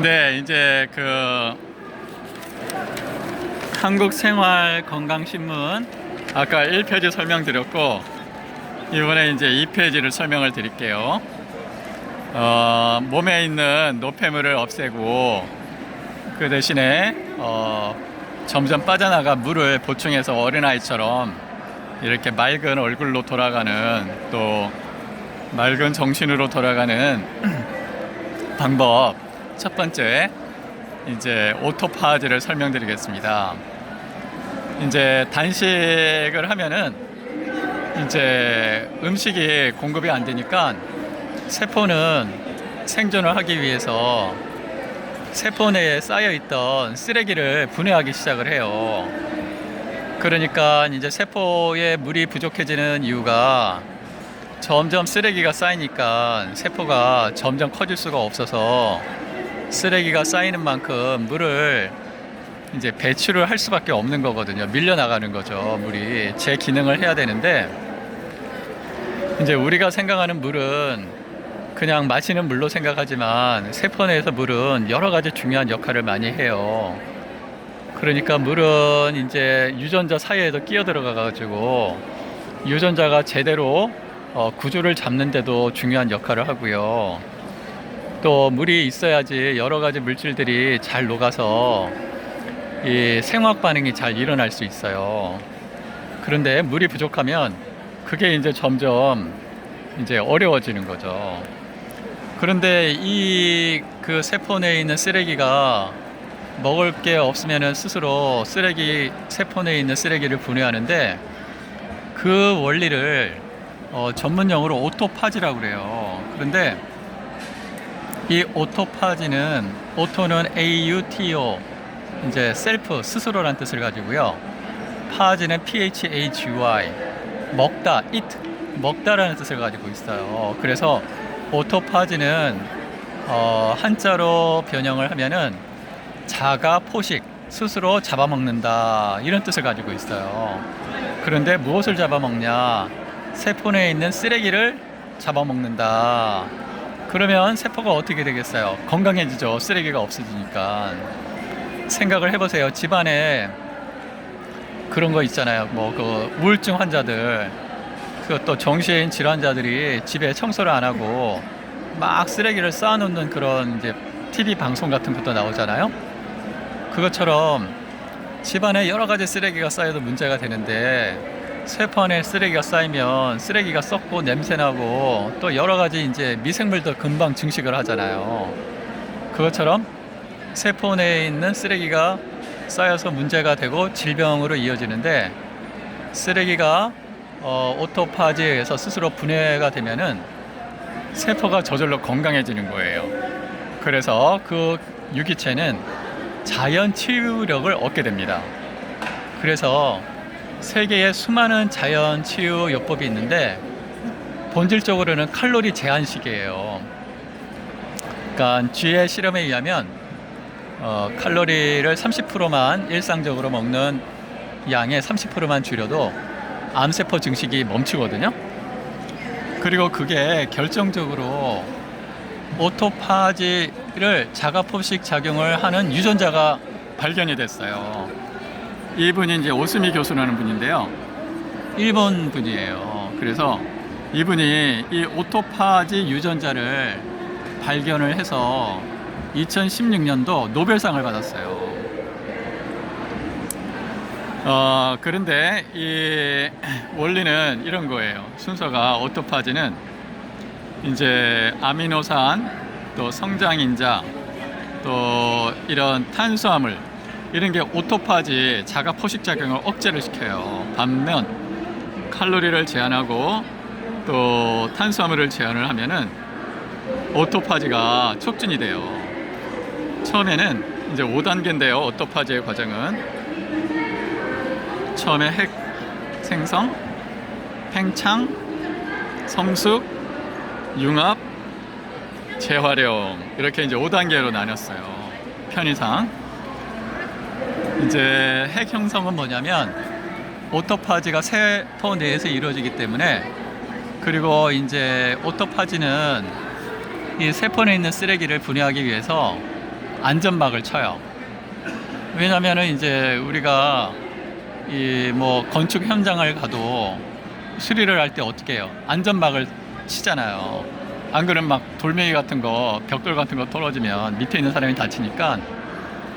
네, 이제 그 한국생활건강신문 아까 1페이지 설명드렸고 이번에 이제 2페이지를 설명을 드릴게요. 몸에 있는 노폐물을 없애고 그 대신에 점점 빠져나간 물을 보충해서 어린아이처럼 이렇게 맑은 얼굴로 돌아가는, 또 맑은 정신으로 돌아가는 방법, 첫 번째 이제 오토파지를 설명드리겠습니다. 이제 단식을 하면은 이제 음식이 공급이 안 되니까 세포는 생존을 하기 위해서 세포 내에 쌓여 있던 쓰레기를 분해하기 시작을 해요. 그러니까 이제 세포에 물이 부족해지는 이유가 점점 쓰레기가 쌓이니까 세포가 점점 커질 수가 없어서 쓰레기가 쌓이는 만큼 물을 이제 배출을 할 수밖에 없는 거거든요. 밀려나가는 거죠. 물이 제 기능을 해야 되는데, 이제 우리가 생각하는 물은 그냥 마시는 물로 생각하지만 세포 내에서 물은 여러 가지 중요한 역할을 많이 해요. 그러니까 물은 이제 유전자 사이에도 끼어 들어가 가지고 유전자가 제대로 구조를 잡는데도 중요한 역할을 하고요. 또 물이 있어야지 여러 가지 물질들이 잘 녹아서 이 생화학 반응이 잘 일어날 수 있어요. 그런데 물이 부족하면 그게 이제 점점 이제 어려워지는 거죠. 그런데 이 그 세포 내에 있는 쓰레기가 먹을 게 없으면은 스스로 세포 내에 있는 쓰레기를 분해하는데, 그 원리를 전문용어로 오토파지라고 그래요. 그런데 이 오토파지는, 오토는 AUTO, 이제 셀프, 스스로란 뜻을 가지고요. 파지는 PHAGY, 먹다, eat, 먹다라는 뜻을 가지고 있어요. 그래서 오토파지는 한자로 변형을 하면은 자가 포식, 스스로 잡아먹는다, 이런 뜻을 가지고 있어요. 그런데 무엇을 잡아먹냐? 세포 내에 있는 쓰레기를 잡아먹는다. 그러면 세포가 어떻게 되겠어요? 건강해지죠. 쓰레기가 없어지니까. 생각을 해보세요. 집안에 그런 거 있잖아요. 뭐 그 우울증 환자들, 또 정신 질환자들이 집에 청소를 안 하고 막 쓰레기를 쌓아놓는 그런 이제 TV 방송 같은 것도 나오잖아요. 그것처럼 집안에 여러 가지 쓰레기가 쌓여도 문제가 되는데, 세포 안에 쓰레기가 쌓이면 쓰레기가 썩고 냄새나고 또 여러 가지 이제 미생물도 금방 증식을 하잖아요. 그것처럼 세포 내에 있는 쓰레기가 쌓여서 문제가 되고 질병으로 이어지는데, 쓰레기가 오토파지에 의해서 스스로 분해가 되면은 세포가 저절로 건강해지는 거예요. 그래서 그 유기체는 자연 치유력을 얻게 됩니다. 그래서 세계에 수많은 자연 치유 요법이 있는데 본질적으로는 칼로리 제한식이에요. 그러니까 쥐의 실험에 의하면 칼로리를 30%만 일상적으로 먹는 양의 30%만 줄여도 암세포 증식이 멈추거든요. 그리고 그게 결정적으로 오토파지를 자가포식 작용을 하는 유전자가 발견이 됐어요. 이분이 이제 오스미 교수라는 분인데요. 일본 분이에요. 그래서 이분이 이 오토파지 유전자를 발견을 해서 2016년도 노벨상을 받았어요. 그런데 이 원리는 이런 거예요. 순서가, 오토파지는 이제 아미노산, 또 성장인자, 또 이런 탄수화물, 이런 게 오토파지 자가 포식 작용을 억제를 시켜요. 반면 칼로리를 제한하고 또 탄수화물을 제한을 하면은 오토파지가 촉진이 돼요. 처음에는 이제 5단계인데요. 오토파지의 과정은 처음에 핵 생성, 팽창, 성숙, 융합, 재활용, 이렇게 이제 5단계로 나눴어요. 편의상. 이제 핵 형성은 뭐냐면 오토파지가 세포 내에서 이루어지기 때문에, 그리고 이제 오토파지는 이 세포 내에 있는 쓰레기를 분해하기 위해서 안전막을 쳐요. 왜냐면은 이제 우리가 이 뭐 건축 현장을 가도 수리를 할 때 어떻게 해요? 안전막을 치잖아요. 안 그러면 막 돌멩이 같은 거, 벽돌 같은 거 떨어지면 밑에 있는 사람이 다치니까,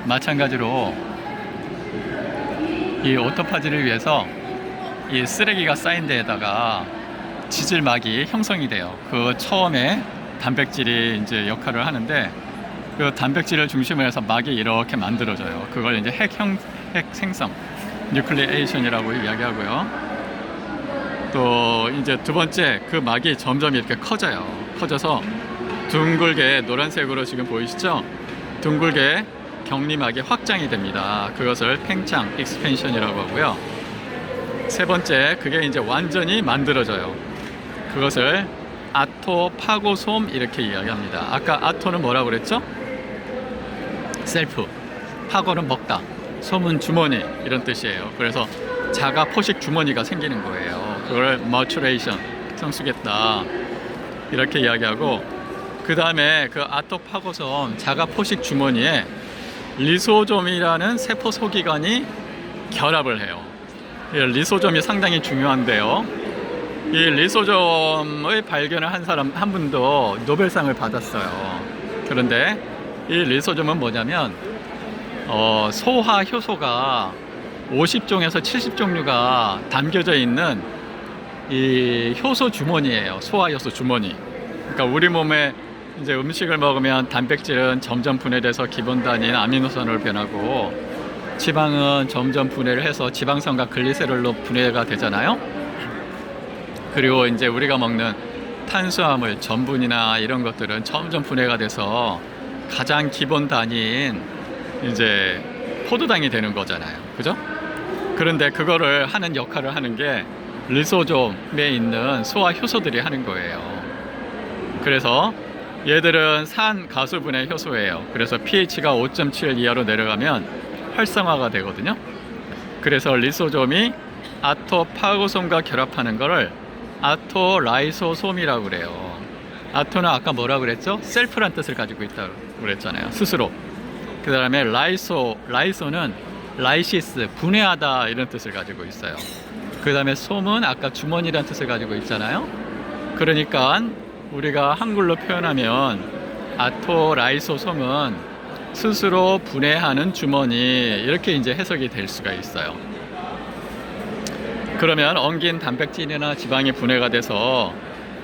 마찬가지로 이 오토파지를 위해서 이 쓰레기가 쌓인 데에다가 지질막이 형성이 돼요. 그 처음에 단백질이 이제 역할을 하는데, 그 단백질을 중심으로 해서 막이 이렇게 만들어져요. 그걸 이제 핵 생성, 뉴클리에이션이라고 이야기하고요. 또 이제 두 번째, 그 막이 점점 이렇게 커져요. 커져서 둥글게 노란색으로 지금 보이시죠? 둥글게 격리막이 확장이 됩니다. 그것을 팽창, 익스펜션이라고 하고요. 세 번째, 그게 이제 완전히 만들어져요. 그것을 아토 파고솜 이렇게 이야기합니다. 아까 아토는 뭐라고 그랬죠? 셀프, 파고는 먹다, 솜은 주머니, 이런 뜻이에요. 그래서 자가 포식 주머니가 생기는 거예요. 그걸 maturation, 성숙했다, 이렇게 이야기하고, 그 다음에 그 아토 파고솜 자가 포식 주머니에 리소좀이라는 세포 소기관이 결합을 해요. 리소좀이 상당히 중요한데요. 이 리소좀의 발견을 한 사람 한 분도 노벨상을 받았어요. 그런데 이 리소좀은 뭐냐면 소화 효소가 50종에서 70종류가 담겨져 있는 이 효소 주머니예요. 소화 효소 주머니. 그러니까 우리 몸에 이제 음식을 먹으면 단백질은 점점 분해돼서 기본 단위인 아미노산으로 변하고, 지방은 점점 분해를 해서 지방산과 글리세롤로 분해가 되잖아요. 그리고 이제 우리가 먹는 탄수화물, 전분이나 이런 것들은 점점 분해가 돼서 가장 기본 단위인 이제 포도당이 되는 거잖아요. 그죠? 그런데 그거를 하는 역할을 하는 게 리소좀에 있는 소화 효소들이 하는 거예요. 그래서 얘들은 산 가수분해 효소예요. 그래서 pH가 5.7 이하로 내려가면 활성화가 되거든요. 그래서 리소좀이 아토파고솜과 결합하는 거를 아토라이소솜이라고 그래요. 아토는 아까 뭐라고 그랬죠? 셀프란 뜻을 가지고 있다고 그랬잖아요. 스스로. 그 다음에 라이소는 라이시스, 분해하다, 이런 뜻을 가지고 있어요. 그 다음에 솜은 아까 주머니란 뜻을 가지고 있잖아요. 그러니까 우리가 한글로 표현하면 아토라이소솜은 스스로 분해하는 주머니, 이렇게 이제 해석이 될 수가 있어요. 그러면 엉긴 단백질이나 지방이 분해가 돼서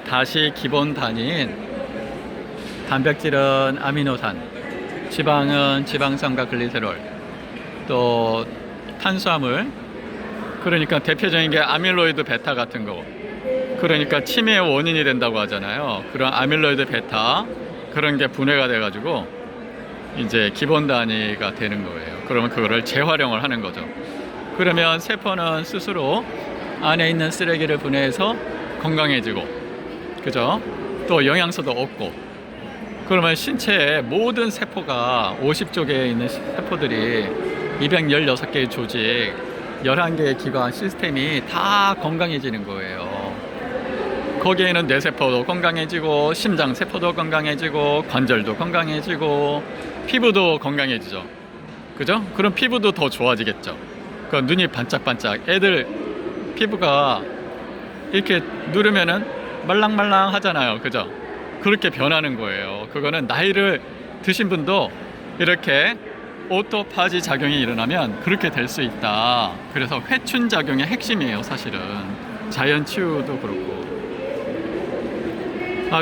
다시 기본 단위인 단백질은 아미노산, 지방은 지방산과 글리세롤, 또 탄수화물, 그러니까 대표적인 게 아밀로이드 베타 같은 거, 그러니까 치매의 원인이 된다고 하잖아요. 그런 아밀로이드 베타, 그런 게 분해가 돼가지고 이제 기본 단위가 되는 거예요. 그러면 그거를 재활용을 하는 거죠. 그러면 세포는 스스로 안에 있는 쓰레기를 분해해서 건강해지고, 그죠? 또 영양소도 얻고, 그러면 신체의 모든 세포가 50조 개에 있는 세포들이 216개의 조직, 11개의 기관 시스템이 다 건강해지는 거예요. 거기에는 뇌세포도 건강해지고, 심장세포도 건강해지고, 관절도 건강해지고, 피부도 건강해지죠. 그죠? 그럼 피부도 더 좋아지겠죠. 그 눈이 반짝반짝, 애들 피부가 이렇게 누르면은 말랑말랑 하잖아요. 그죠? 그렇게 변하는 거예요. 그거는 나이를 드신 분도 이렇게 오토파지 작용이 일어나면 그렇게 될 수 있다. 그래서 회춘 작용의 핵심이에요, 사실은. 자연 치유도 그렇고.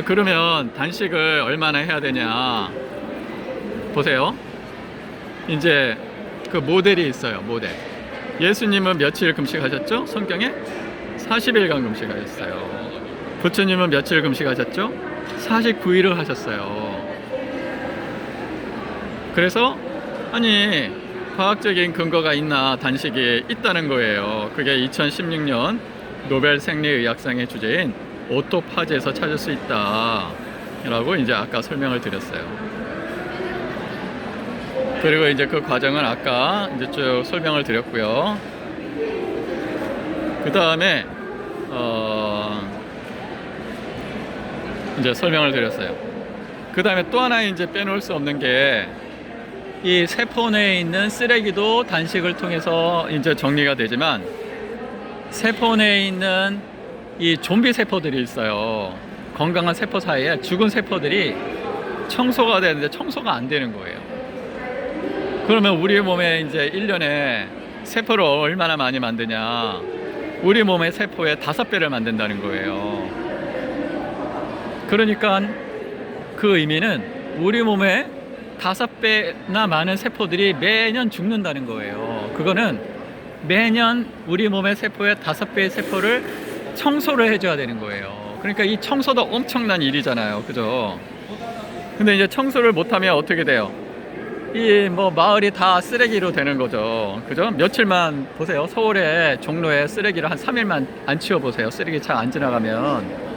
그러면 단식을 얼마나 해야 되냐? 보세요. 이제 그 모델이 있어요, 모델. 예수님은 며칠 금식하셨죠? 성경에 40일간 금식하셨어요. 부처님은 며칠 금식하셨죠? 49일을 하셨어요. 그래서 아니, 과학적인 근거가 있나? 단식이 있다는 거예요. 그게 2016년 노벨 생리의학상의 주제인 오토파지에서 찾을 수 있다 라고 이제 아까 설명을 드렸어요. 그리고 이제 그 과정은 아까 이제 쭉 설명을 드렸고요. 그 다음에 이제 설명을 드렸어요. 그 다음에 또 하나 이제 빼놓을 수 없는 게 이 세포 내에 있는 쓰레기도 단식을 통해서 이제 정리가 되지만 세포 내에 있는 이 좀비 세포들이 있어요. 건강한 세포 사이에 죽은 세포들이 청소가 되는데 청소가 안 되는 거예요. 그러면 우리 몸에 이제 1년에 세포를 얼마나 많이 만드냐? 우리 몸의 세포의 5배를 만든다는 거예요. 그러니까 그 의미는 우리 몸에 5배나 많은 세포들이 매년 죽는다는 거예요. 그거는 매년 우리 몸의 세포의 5배의 세포를 청소를 해줘야 되는 거예요. 그러니까 이 청소도 엄청난 일이잖아요. 그죠? 근데 이제 청소를 못하면 어떻게 돼요? 이 뭐 마을이 다 쓰레기로 되는 거죠. 그죠? 며칠만 보세요. 서울의 종로에 쓰레기를 한 3일만 안 치워보세요. 쓰레기차 안 지나가면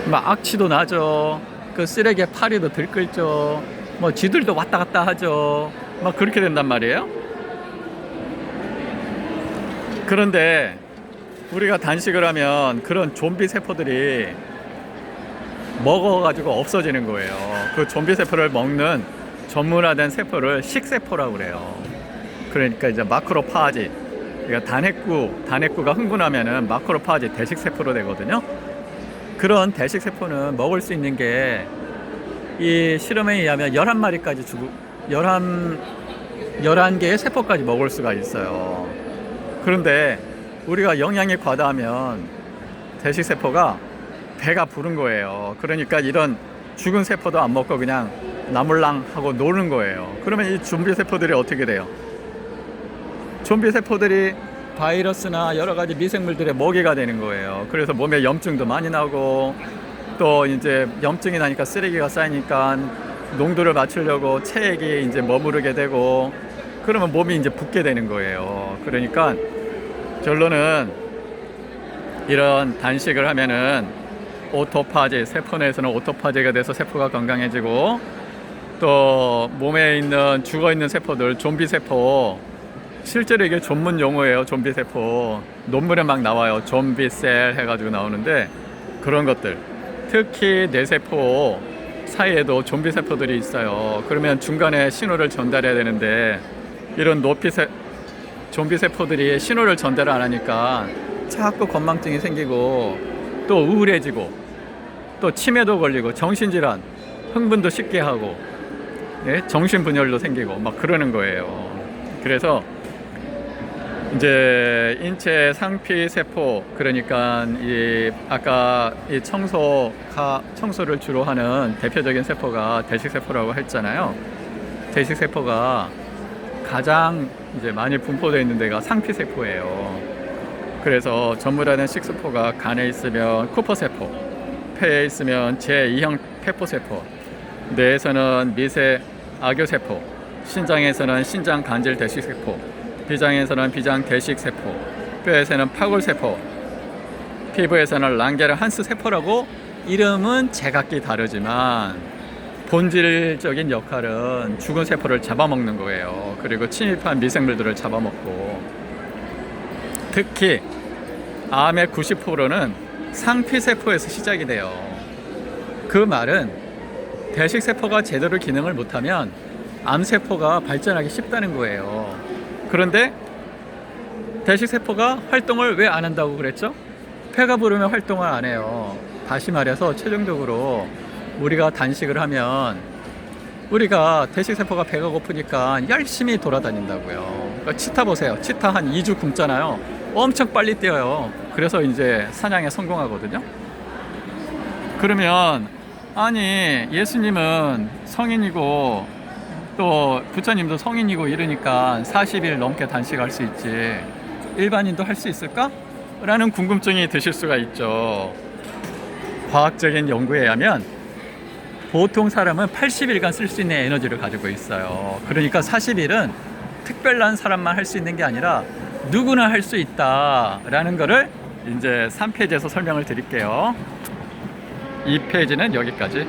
막 악취도 나죠. 그 쓰레기에 파리도 들끓죠. 뭐 쥐들도 왔다 갔다 하죠. 막 그렇게 된단 말이에요. 그런데 우리가 단식을 하면 그런 좀비 세포들이 먹어가지고 없어지는 거예요. 그 좀비 세포를 먹는 전문화된 세포를 식세포라고 그래요. 그러니까 이제 마크로파지, 그러니까 단핵구가 흥분하면은 마크로파지 대식세포로 되거든요. 그런 대식세포는 먹을 수 있는 게 이 실험에 의하면 11마리까지 11개의 세포까지 먹을 수가 있어요. 그런데 우리가 영양이 과다하면 대식세포가 배가 부른 거예요. 그러니까 이런 죽은 세포도 안 먹고 그냥 나물랑 하고 노는 거예요. 그러면 이 좀비 세포들이 어떻게 돼요? 좀비 세포들이 바이러스나 여러 가지 미생물들의 먹이가 되는 거예요. 그래서 몸에 염증도 많이 나고 또 이제 염증이 나니까 쓰레기가 쌓이니까 농도를 맞추려고 체액이 이제 머무르게 되고 그러면 몸이 이제 붓게 되는 거예요. 그러니까 결론은 이런 단식을 하면은 오토파지, 세포 내에서는 오토파지가 돼서 세포가 건강해지고 또 몸에 있는 죽어있는 세포들, 좀비 세포, 실제로 이게 전문 용어예요. 좀비 세포 논문에 막 나와요. 좀비셀 해가지고 나오는데 그런 것들, 특히 뇌세포 사이에도 좀비 세포들이 있어요. 그러면 중간에 신호를 전달해야 되는데 이런 좀비 세포들이 신호를 전달을 안 하니까 자꾸 건망증이 생기고 또 우울해지고 또 치매도 걸리고 정신질환, 흥분도 쉽게 하고 정신분열도 생기고 막 그러는 거예요. 그래서 이제 인체 상피 세포, 그러니까 아까 이 청소를 주로 하는 대표적인 세포가 대식세포라고 했잖아요. 대식세포가 가장 이제 많이 분포되어 있는 데가 상피세포예요. 그래서 전문화된 식세포가 간에 있으면 쿠퍼세포, 폐에 있으면 제2형 폐포세포, 뇌에서는 미세 악교세포, 신장에서는 신장 간질 대식세포, 비장에서는 비장 대식세포, 뼈에서는 파골세포, 피부에서는 랑게르 한스 세포라고 이름은 제각기 다르지만 본질적인 역할은 죽은 세포를 잡아먹는 거예요. 그리고 침입한 미생물들을 잡아먹고 특히 암의 90%는 상피세포에서 시작이 돼요. 그 말은 대식세포가 제대로 기능을 못하면 암세포가 발전하기 쉽다는 거예요. 그런데 대식세포가 활동을 왜 안 한다고 그랬죠? 폐가 부르면 활동을 안 해요. 다시 말해서 최종적으로 우리가 단식을 하면 우리가 대식세포가 배가 고프니까 열심히 돌아다닌다고요. 그러니까 치타 보세요. 치타 한 2주 굶잖아요. 엄청 빨리 뛰어요. 그래서 이제 사냥에 성공하거든요. 그러면 아니 예수님은 성인이고 또 부처님도 성인이고 이러니까 40일 넘게 단식할 수 있지 일반인도 할 수 있을까? 라는 궁금증이 드실 수가 있죠. 과학적인 연구에 의하면 보통 사람은 80일간 쓸 수 있는 에너지를 가지고 있어요. 그러니까 40일은 특별한 사람만 할 수 있는 게 아니라 누구나 할 수 있다라는 거를 이제 3페이지에서 설명을 드릴게요. 2페이지는 여기까지.